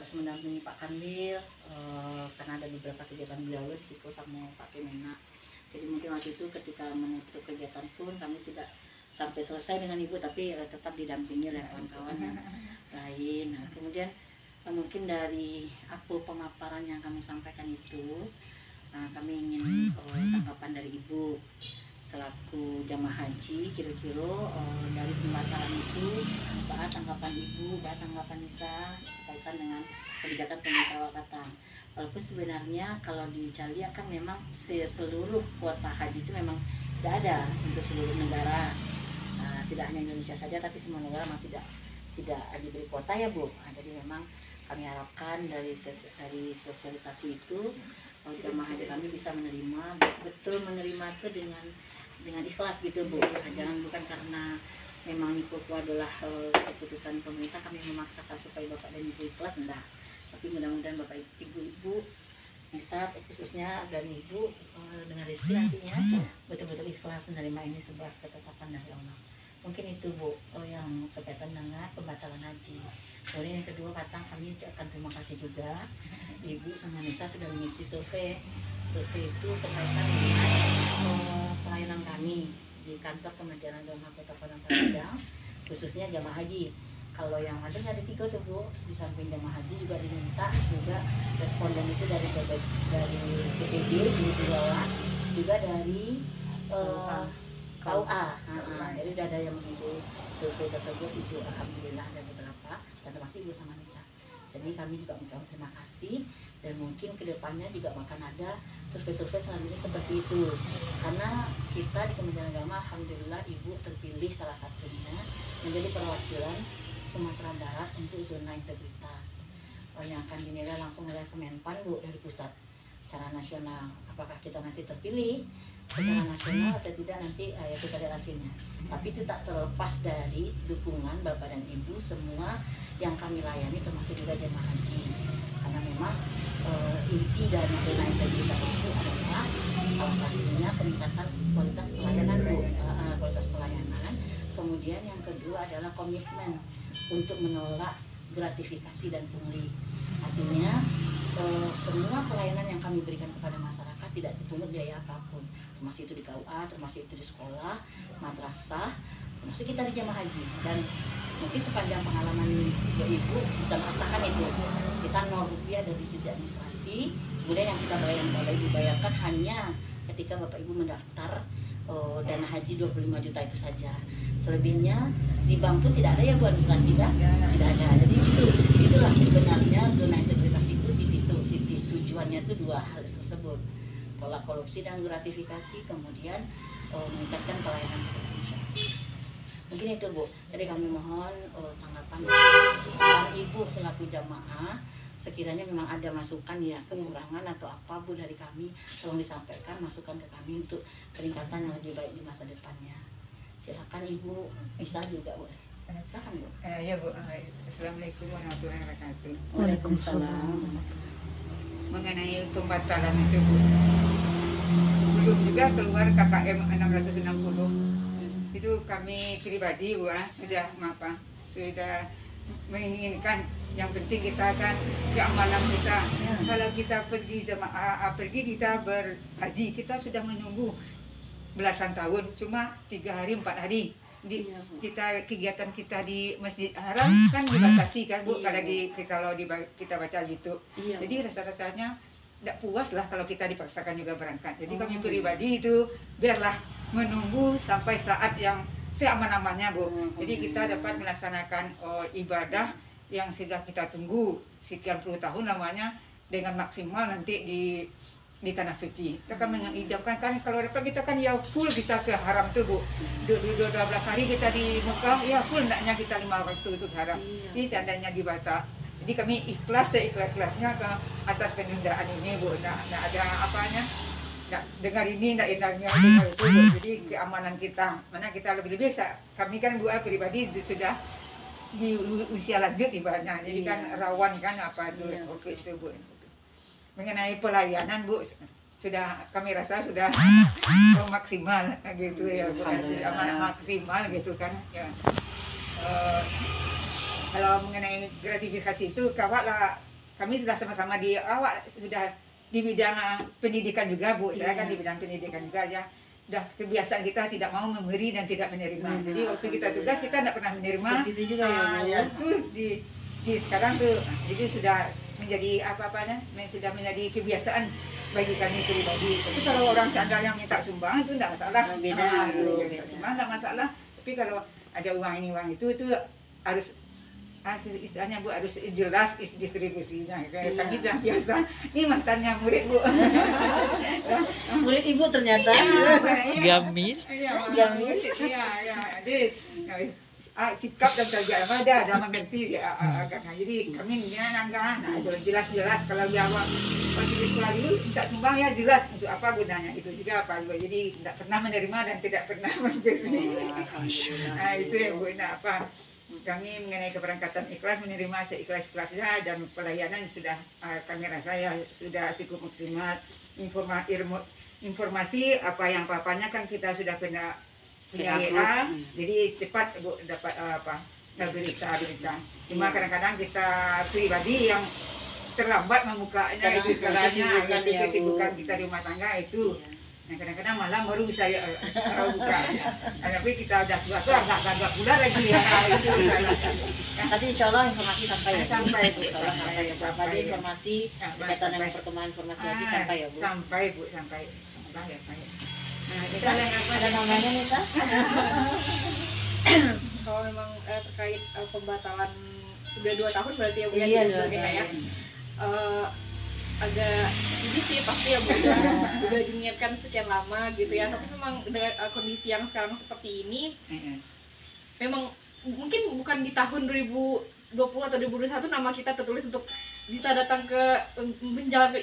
harus mendampingi Pak Kanwil karena ada beberapa kegiatan beliau di situ sama Pak Kemenak. Jadi mungkin waktu itu ketika menutup kegiatan pun kami tidak sampai selesai dengan Ibu, tapi tetap didampingi oleh kawan-kawan yang lain. Nah, kemudian mungkin dari apa pemaparan yang kami sampaikan itu, kami ingin tanggapan dari Ibu selaku jamaah haji, kira-kira dari pembatalan itu, apa tanggapan Ibu, apa tanggapan Nisa berkaitan dengan kebijakan pemerintah. Walaupun sebenarnya kalau dicari kan memang seluruh kuota haji itu memang tidak ada untuk seluruh negara, tidak hanya Indonesia saja, tapi semua negara memang tidak diberi kuota ya Bu. Jadi memang kami harapkan dari sosialisasi itu jamaah haji kami bisa menerima, betul menerima itu dengan ikhlas gitu Bu. Jangan bukan karena memang itu adalah keputusan pemerintah kami memaksakan supaya Bapak dan Ibu ikhlas, enggak. Tapi mudah-mudahan Bapak Ibu bisa, khususnya dan Ibu dengan rezeki nantinya betul-betul ikhlas menerima ini sebuah ketetapan dari Allah. Mungkin itu Bu yang berkaitan dengan pembatalan haji. Kemudian yang kedua, kami akan terima kasih juga Ibu sama Nisa sudah mengisi survei itu berkaitan dengan pelayanan kami di kantor Kementerian Agama Kota Padang Panjang, khususnya jamaah haji. Kalau yang ada 3 tuh Bu, di samping jamaah haji juga diminta juga responden itu dari PPD di bawah, juga dari KUA. Jadi udah ada yang mengisi survei tersebut Ibu, alhamdulillah ada beberapa, dan termasuk Ibu sama Nisa. Jadi kami juga mengucapkan terima kasih, dan mungkin kedepannya juga akan ada survei-survei selanjutnya seperti itu. Karena kita di Kementerian Agama, alhamdulillah Ibu terpilih salah satunya menjadi perwakilan Sumatera Barat untuk zona integritas yang akan dinilai langsung oleh Kemenpan Bu dari pusat secara nasional. Apakah kita nanti terpilih secara nasional atau tidak nanti kita lihat hasilnya. Tapi itu tak terlepas dari dukungan Bapak dan Ibu semua yang kami layani, termasuk juga jemaah haji. Karena memang inti dari zona integritas itu adalah salah satunya peningkatan kualitas pelayanan Bu, kualitas pelayanan. Kemudian yang kedua adalah komitmen untuk menolak gratifikasi dan pungli. Artinya semua pelayanan yang kami berikan kepada masyarakat tidak dipungut biaya apapun, termasuk itu di KUA, termasuk itu di sekolah, madrasah, termasuk kita di jamaah haji. Dan mungkin sepanjang pengalaman Ibu bisa merasakan itu, kita 0 rupiah dari sisi administrasi. Kemudian yang kita bayarkan hanya ketika Bapak Ibu mendaftar dana haji 25 juta itu saja. Selebihnya di bank pun tidak ada ya Bu, administrasi kan? Tidak ada. Jadi itulah sebenarnya zona integritas itu titik tujuannya itu 2 hal tersebut, tolak korupsi dan gratifikasi, kemudian meningkatkan pelayanan ke Indonesia. Mungkin itu Bu. Jadi kami mohon tanggapan saran Ibu selaku jamaah. Sekiranya memang ada masukan ya, kekurangan atau apa Bu dari kami, tolong disampaikan masukan ke kami untuk peningkatan yang lebih baik di masa depannya. Silakan Ibu Nisa juga Bu. Silakan Bu. Ya Bu. Assalamualaikum warahmatullahi wabarakatuh. Waalaikumsalam. Mengenai pembatalan itu Bu, belum juga keluar KKM 660. Itu kami pribadi Bu sudah menginginkan, yang penting kita kan keamanan kita. Kalau kita pergi kita berhaji, kita sudah menunggu belasan tahun, cuma 3 hari 4 hari kegiatan kita di Masjid Haram kan dibatasi kan Bu, kalau kita baca gitu. Jadi rasa-rasanya tidak puas lah kalau kita dipaksakan juga berangkat. Jadi kami pribadi itu biarlah menunggu sampai saat yang seaman-amannya Bu. Jadi kita dapat melaksanakan ibadah yang sudah kita tunggu sekian puluh tahun lamanya dengan maksimal nanti di tanah suci. Kita kan mengidamkan kan, kalau dapat kita kan ya full kita ke haram tuh Bu. 12 hari kita di Mekah, ya full naknya kita 5 waktu itu ke haram. Jadi seandainya di Batak. Jadi kami ikhlas-ikhlasnya ke atas penundaan ini Bu. Nggak ada apanya. Nggak dengar ini, nggak dengar itu Bu. Jadi keamanan kita, mana kita lebih-lebih kami kan Bu pribadi sudah di usia lanjut ibaratnya. Jadi kan rawan kan apa itu. Oke itu Bu. Mengenai pelayanan Bu, kami rasa sudah maksimal gitu ya Bu, maksimal gitu kan ya. Kalau mengenai gratifikasi itu kawatlah kami sudah sama-sama di awal sudah di bidang pendidikan juga Bu. Saya kan di bidang pendidikan juga ya. Udah kebiasaan kita tidak mau memberi dan tidak menerima. Jadi waktu kita tugas kita tidak pernah menerima. Seperti itu juga ya. Itu di sekarang tuh jadi sudah menjadi apa-apanya, sudah menjadi kebiasaan bagi kami pribadi. Tapi kalau orang seandainya minta sumbang itu tidak masalah. Beda. Minta sumbang tidak masalah. Tapi kalau ada uang ini uang itu harus istilahnya Bu harus jelas distribusinya. Kayak kami sudah biasa. Ini mantannya murid Bu. Murid Ibu ternyata. Gamis. Gamis. Iya. Jadi sikap dan kerja ada mengerti ya agaknya. Jadi kami nangga, jelas-jelas kalau di awal waktu di sekolah dulu minta sumbang ya jelas untuk apa gunanya itu juga apa juga. Jadi tidak pernah menerima dan tidak pernah memberi. Nah itu ya Bu. Nah apa? Kami mengenai keberangkatan ikhlas menerima seikhlas-ikhlasnya dan pelayanan sudah kami rasa ya sudah cukup maksimal. Informasi apa yang papanya kan kita sudah punya WA, jadi cepat Bu dapat berita. Cuma kadang-kadang kita pribadi yang terlambat membukanya itu segalanya, kesibukan kita di rumah tangga itu. Nah, kadang-kadang malam baru bisa buka. Tapi kita udah tua agak pula lagi ya. Tapi insya Allah informasi sampai ya. Sampai Bu. Sampai informasi berkaitan dengan perkembangan informasi lagi sampai ya Bu. Sampai Bu, sampai. Nah, Nisa, ada namanya Nisa? Kalau memang terkait pembatalan udah 2 tahun berarti ya Bu ya. Iya, ya. Agak sedih sih pasti ya Bu, udah diniatkan sekian lama gitu ya. Tapi memang dengan kondisi yang sekarang seperti ini, memang mungkin bukan di tahun 2020 atau 2021 nama kita tertulis untuk bisa datang ke menjalankan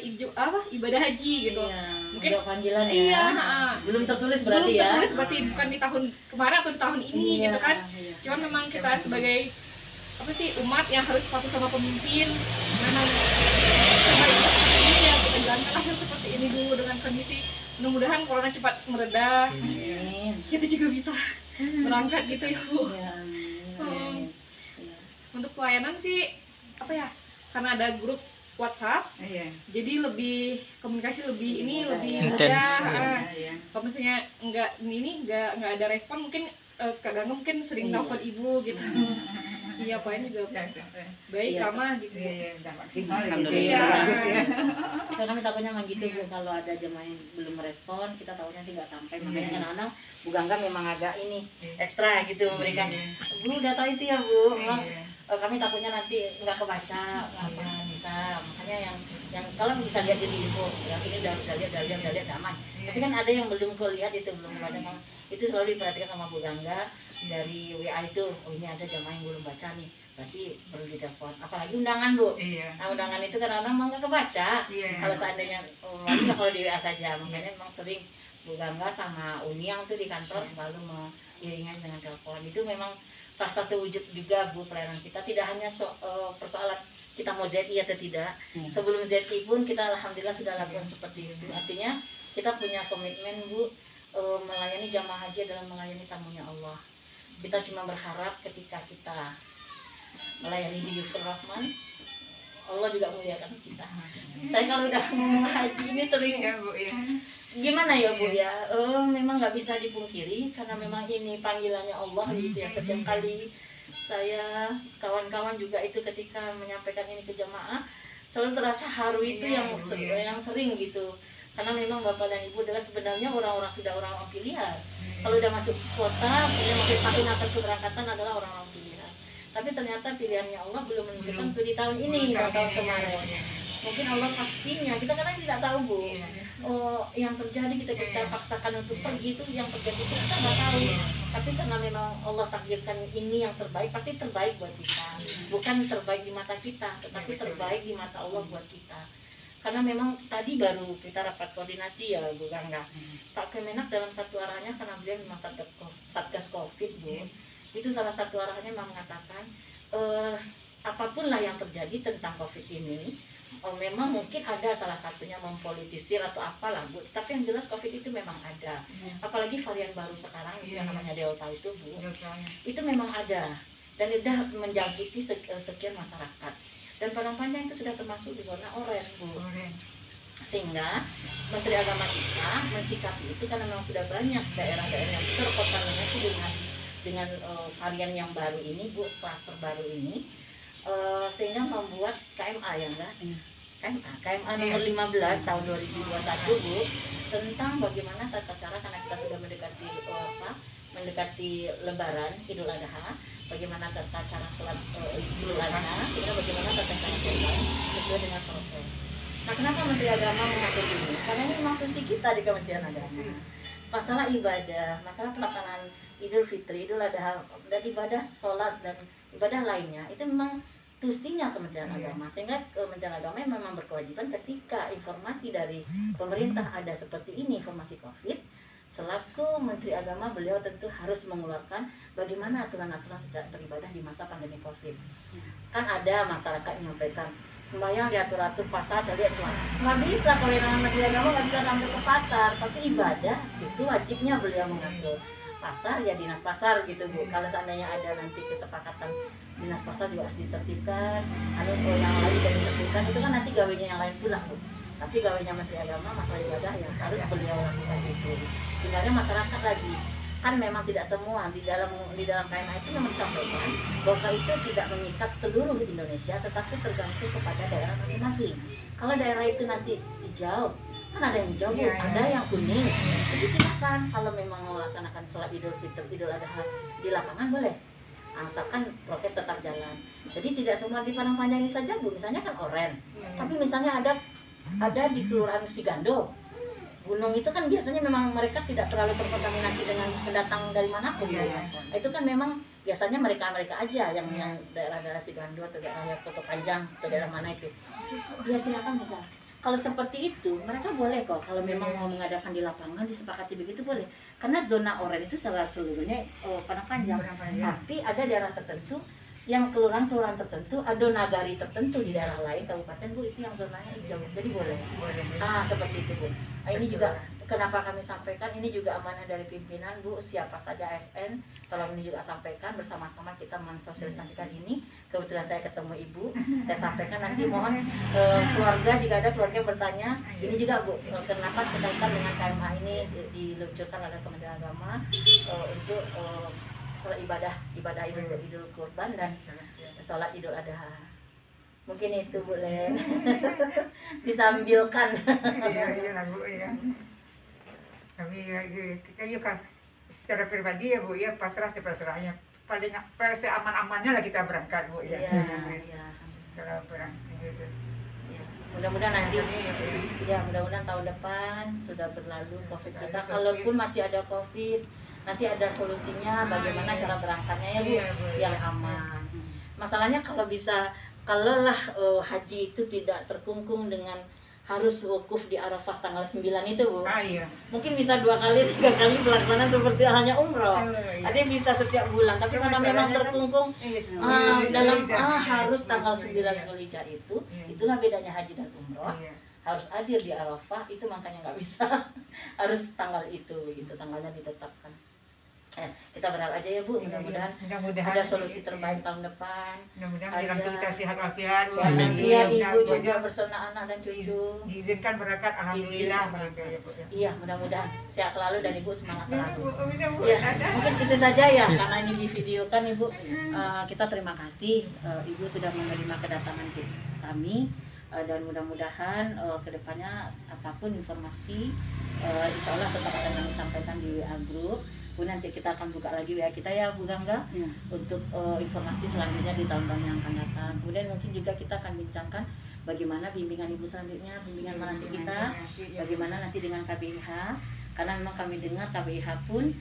ibadah haji gitu. Iya, mungkin panggilan ya. Iya, belum tertulis berarti ya. Belum tertulis berarti bukan di tahun kemarin atau di tahun ini gitu kan. Cuman memang kita sebagai umat yang harus patuh sama pemimpin, memang ya kita jalankanlah seperti ini dulu dengan kondisi. Mudah-mudahan corona cepat mereda. Kita juga bisa berangkat gitu ya Bu. Untuk pelayanan sih karena ada grup WhatsApp, jadi lebih komunikasi lebih lebih mudah. Kalau misalnya nggak ada respon, mungkin Kak Gangga mungkin sering telepon Ibu gitu. Iya, poin juga baik, ramah gitu. Udah maksimal. Alhamdulillah. Karena kami takutnya memang gitu Bu, kalau ada jemaah yang belum merespon, kita takutnya nanti nggak sampai. Makanya kadang-kadang Bu Gangga memang agak ekstra gitu memberikan. Bu udah tahu itu ya Bu, memang kami takutnya nanti nggak kebaca, nggak bisa. Makanya yang kalau bisa lihat jadi info, yang ini udah lihat aman. Tapi kan ada yang belum lihat itu, belum membaca. Itu selalu diperhatikan sama Bu Gangga dari WA itu. Oh ini ada jamaah yang belum baca nih, berarti perlu ditelepon. Apalagi undangan Bu. Nah undangan itu kadang-kadang memang nggak kebaca. Kalau seandainya kalau di WA saja. Makanya memang sering Bu Gangga sama Uni yang tuh di kantor selalu mengiringan dengan telepon. Itu memang salah satu wujud juga Bu pelayanan kita. Tidak hanya persoalan kita mau ZI atau tidak. Sebelum ZI pun kita alhamdulillah sudah lakukan seperti itu. Artinya kita punya komitmen Bu, melayani jamaah haji adalah melayani tamunya Allah. Kita cuma berharap ketika kita melayani di Yufur Rahman, Allah juga muliakan kita. Saya kalau udah mau haji ini sering ya Bu ya. Gimana ya Bu ya, memang nggak bisa dipungkiri karena memang ini panggilannya Allah gitu ya. Setiap kali saya kawan-kawan juga itu ketika menyampaikan ini ke jamaah selalu terasa haru itu yang sering gitu. Karena memang Bapak dan Ibu adalah sebenarnya orang-orang pilihan. Kalau udah masuk kota, udah masuk tahun akan keberangkatan adalah orang-orang pilihan. Tapi ternyata pilihannya Allah belum menentukan untuk di tahun ini, tahun kemarin. Mungkin Allah pastinya, kita kadang tidak tahu Bu. Yang terjadi kita paksakan untuk pergi itu, yang terjadi itu kita nggak tahu. Tapi karena memang Allah takdirkan ini yang terbaik, pasti terbaik buat kita. Bukan terbaik di mata kita, tetapi terbaik di mata Allah buat kita. Karena memang tadi baru kita rapat koordinasi ya Bu Gangga. Pak Kemenak dalam satu arahnya, karena beliau memang Satgas Covid Bu, itu salah satu arahnya memang mengatakan apapun lah yang terjadi tentang Covid ini, memang mungkin ada salah satunya mempolitisir atau apalah Bu, tapi yang jelas Covid itu memang ada. Apalagi varian baru sekarang itu yang namanya Delta itu Bu, itu memang ada dan sudah menjangkiti sekian masyarakat. dan Padang Panjang itu sudah termasuk di zona oranye, Bu. Oren. Sehingga Menteri Agama kita mensikapi itu karena memang sudah banyak daerah-daerah yang terkontaminasi dengan varian yang baru ini, Bu, klaster baru ini, sehingga membuat KMA ya enggak? KMA nomor 15 tahun 2021, Bu, tentang bagaimana tata cara karena kita sudah mendekati Lebaran Idul Adha, bagaimana tata cara sholat Idul Adha, kemudian bagaimana tata cara kurban sesuai dengan prokes. Nah, kenapa Menteri Agama mengatur ini? Karena ini memang fungsi kita di Kementerian Agama. Masalah ibadah, masalah pelaksanaan Idul Fitri, Idul Adha, dan ibadah sholat dan ibadah lainnya itu memang tusinya Kementerian Agama, sehingga Kementerian Agama memang berkewajiban ketika informasi dari pemerintah ada seperti ini, informasi COVID, selaku Menteri Agama beliau tentu harus mengeluarkan bagaimana aturan-aturan secara beribadah di masa pandemi COVID. Kan ada masyarakat menyampaikan sembahyang diatur-atur, pasar, saya lihat Tuhan nggak bisa, kalau yang Menteri Agama nggak bisa sampai ke pasar, tapi ibadah itu wajibnya beliau mengatur. Pasar ya dinas pasar gitu, Bu. Kalau seandainya ada nanti kesepakatan dinas pasar juga harus ditertibkan, kalau yang lain juga ditertibkan, itu kan nanti gawainya yang lain pula, Bu. Tapi gawainya Menteri Agama masalah ibadah yang harus beliau lakukan itu. Tinggalnya masyarakat lagi, kan memang tidak semua di dalam KMA itu memang disampaikan bahwa itu tidak mengikat seluruh Indonesia, tetapi tergantung kepada daerah masing-masing. Kalau daerah itu nanti hijau, kan ada yang hijau, ada yang kuning, itu silakan. Kalau memang melaksanakan sholat Idul Fitri, Idul Adha di lapangan boleh, asalkan prokes tetap jalan. Jadi tidak semua di Padang Panjang ini saja, Bu. Misalnya kan oranye, tapi misalnya ada di Kelurahan Sigando, gunung itu kan biasanya memang mereka tidak terlalu terkontaminasi dengan pendatang dari manapun. Itu kan memang biasanya mereka aja yang daerah-daerah Sigando atau daerah Kota Panjang atau daerah mana itu. Ya silakan bisa. Kalau seperti itu mereka boleh kok, kalau memang mau mengadakan di lapangan disepakati begitu boleh. Karena zona oranye itu seluruhnya Padang Panjang. Tapi ada daerah tertentu yang kelurahan tertentu, ada nagari tertentu di daerah lain kabupaten, Bu, itu yang zonanya hijau, jadi boleh. Seperti itu, Bu. Ini juga kenapa kami sampaikan, ini juga amanah dari pimpinan, Bu. Siapa saja ASN, tolong ini juga sampaikan bersama-sama kita mensosialisasikan ini. Kebetulan saya ketemu Ibu, saya sampaikan nanti mohon keluarga, jika ada keluarga bertanya, ini juga, Bu, kenapa sekaitan dengan KMA ini diluncurkan oleh Kementerian Agama untuk sholat ibadah Idul Kurban dan sholat Idul Adha. Mungkin itu, Bu Len. Disambilkan. Iya Bu ya. Kami kita kan secara pribadi ya Bu ya, pasrah sepasrahnya. Paling seaman-amannya lah kita berangkat, Bu ya. Iya. Kalau berangkat gitu. Mudah-mudahan nanti mudah-mudahan tahun depan sudah berlalu COVID kita. Kalaupun masih ada COVID, nanti ada solusinya bagaimana cara berangkatnya ya, Bu, yang aman. Masalahnya kalau haji itu tidak terkungkung dengan harus wukuf di Arafah tanggal 9 itu, Bu. Mungkin bisa 2 kali 3 kali pelaksanaan seperti halnya umroh. Ada yang bisa setiap bulan, tapi karena memang terkungkung harus tanggal 9 Zulhijjah itulah bedanya haji dan umroh. Harus hadir di Arafah, itu makanya nggak bisa harus tanggal itu begitu, tanggalnya ditetapkan. Kita berharap aja ya, Bu, mudah-mudahan ada solusi terbaik tahun depan. Mudah-mudahan kita sehat walafiat, Ibu juga bersama anak dan cucu. Diizinkan berangkat, alhamdulillah. Iya, mudah-mudahan sehat selalu dan Ibu semangat selalu. Ya, mungkin itu saja ya, karena ini divideokan, Ibu. Kita terima kasih Ibu sudah menerima kedatangan kami. Dan mudah-mudahan kedepannya apapun informasi insya Allah tetap akan kami sampaikan di WA Group. Nanti kita akan buka lagi WA kita ya, Bu Gangga, untuk informasi selanjutnya di tahun-tahun yang akan datang. Kemudian mungkin juga kita akan bincangkan bagaimana bimbingan Ibu selanjutnya, bimbingan manasik kita, bagaimana nanti dengan KBIH, karena memang kami dengar KBIH pun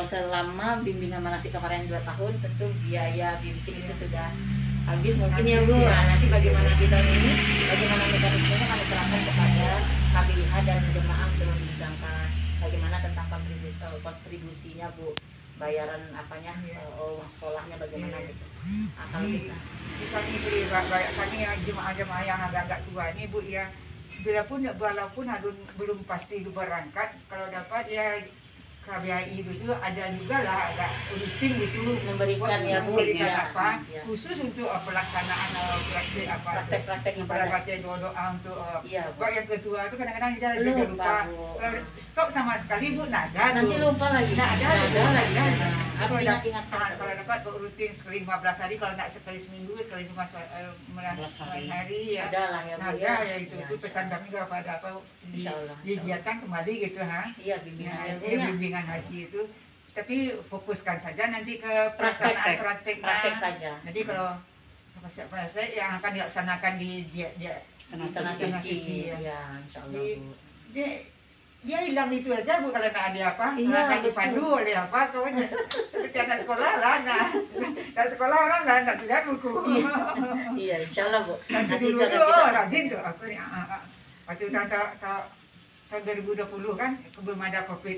selama bimbingan manasik kemarin 2 tahun tentu biaya BIMSIK itu sudah habis mungkin ya, Bu. Nanti bagaimana kita ini, bagaimana mekanismenya kami serahkan kepada KBIH dan jemaah untuk membincangkan bagaimana tentang kontribusinya, Bu, bayaran uang sekolahnya bagaimana gitu. Kalau kita kami jemaah-jemaah yang agak-agak tua ini, Bu ya, walaupun belum pasti berangkat, kalau dapat ya KBHI itu ada juga lah agak rutin gitu Memberikan ya, Bu, memberikan ya. apa Ya. khusus untuk pelaksanaan Praktek-praktek yang praktek doa untuk Iya, Bu. Pak yang ketua itu kadang-kadang dia Lupa, lupa. Bu. Kalau stop sama sekali Bu, nggak ada Nanti tuh. lupa lagi. Nggak ada lagi. ya. Harus Kalau ingat-ingatkan kalau terus. dapat rutin sekali 15 hari, kalau nggak sekali seminggu, sekali cuma 15 hari ya. Ada lah ya, Bu, Ada ya. ya itu Ya, itu pesan insya kami kalau pada apa Insya Allah. digiatkan kembali gitu ha. Iya, bimbingan ya, Bu, Ya, ya. bimbingan haji itu. Tapi fokuskan saja nanti ke Praktek. pelaksanaan praktek. Praktek saja. Jadi kalau praktek yang akan dilaksanakan di Sana suci. ya. Ya, insya Allah, Jadi, Bu. dia hilang itu aja Bu, kalau nggak ada apa, Iya, nggak betul. dipandu oleh apa, kau seperti anak sekolah lah, anak sekolah orang nggak lihat buku. Iya, insya Allah, Bu. Nanti Nanti dulu itu tuh, akan kita rajin tuh aku nih, waktu tahun 2020 kan belum ada COVID,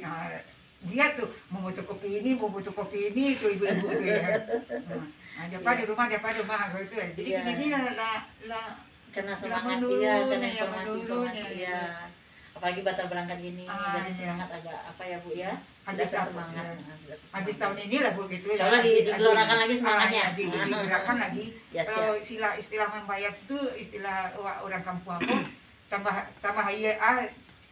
dia tuh mau butuh kopi ini tuh ibu-ibu tuh ya. Nah, dia di rumah gitu ya. Jadi Iya. begini lah. karena Zaman semangat dulu, ya, karena zaman informasi dulunya, ya. Apalagi batal berangkat ini, jadi iya. semangat agak apa ya, Bu ya? Habis Tidak apa, semangat. ya. Tidak sesemangat. Habis tahun ini lah Bu gitu Insya Allah digelorkan lagi semangatnya. Digerakkan lagi. Ya, Kalau istilah membayar itu istilah orang kampung aku tambah HIA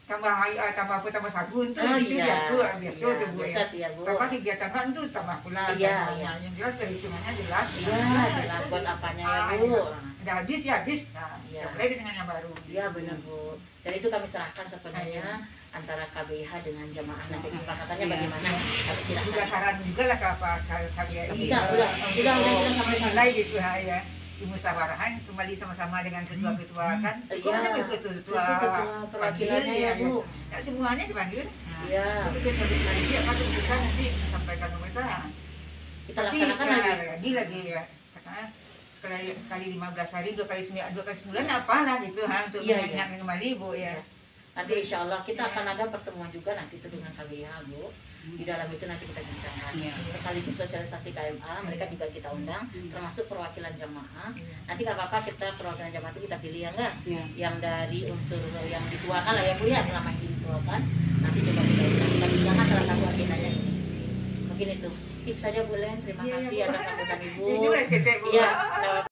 tambah sabun tuh Oh, itu iya. ya Bu biasa Iya, tuh Bu biasa ya. tuh ya, Bu. Tambah kegiatan bahan tuh tambah pula. Iya, tambahnya. Yang jelas perhitungannya jelas. Iya, jelas buat apanya ya, Bu. Iya. Udah habis ya habis. Nah, Iya. ya mulai dengan yang baru. Iya, benar, Bu. Dan itu kami serahkan sepenuhnya antara KBH dengan jamaah. Nanti kesepakatannya Iya. bagaimana? Kami Juga silahkan. saran juga lah ke apa KBRI. Bisa, udah kita sampai sana. mulai gitu ya. Dimusyawarahkan kembali sama-sama dengan ketua-ketua kan. Iya. Ketua Perwakilannya ya, Bu. Ya, semuanya dipanggil. Iya. Itu kita lagi apa keputusan nanti sampaikan ke mereka. Kita laksanakan lagi ya. Sekarang sekali 15 hari, dua kali sebulan apalah gitu untuk Iya, mengingatkan kembali Bu ya. Nanti insya Allah kita akan ada pertemuan juga nanti itu dengan KBH, Bu. Di dalam itu nanti kita bincangkan. Sekaligus sosialisasi KMA, mereka juga kita undang, termasuk perwakilan jamaah. Nanti nggak apa-apa kita perwakilan jamaah itu kita pilih ya enggak? Yang dari unsur yang dituakan lah ya, Bu ya, selama ini dituakan. Nanti coba kita bincangkan salah satu agendanya ini. Mungkin itu saja Bu Len. Terima kasih atas sambutan Ibu. Ini udah Bu. Iya.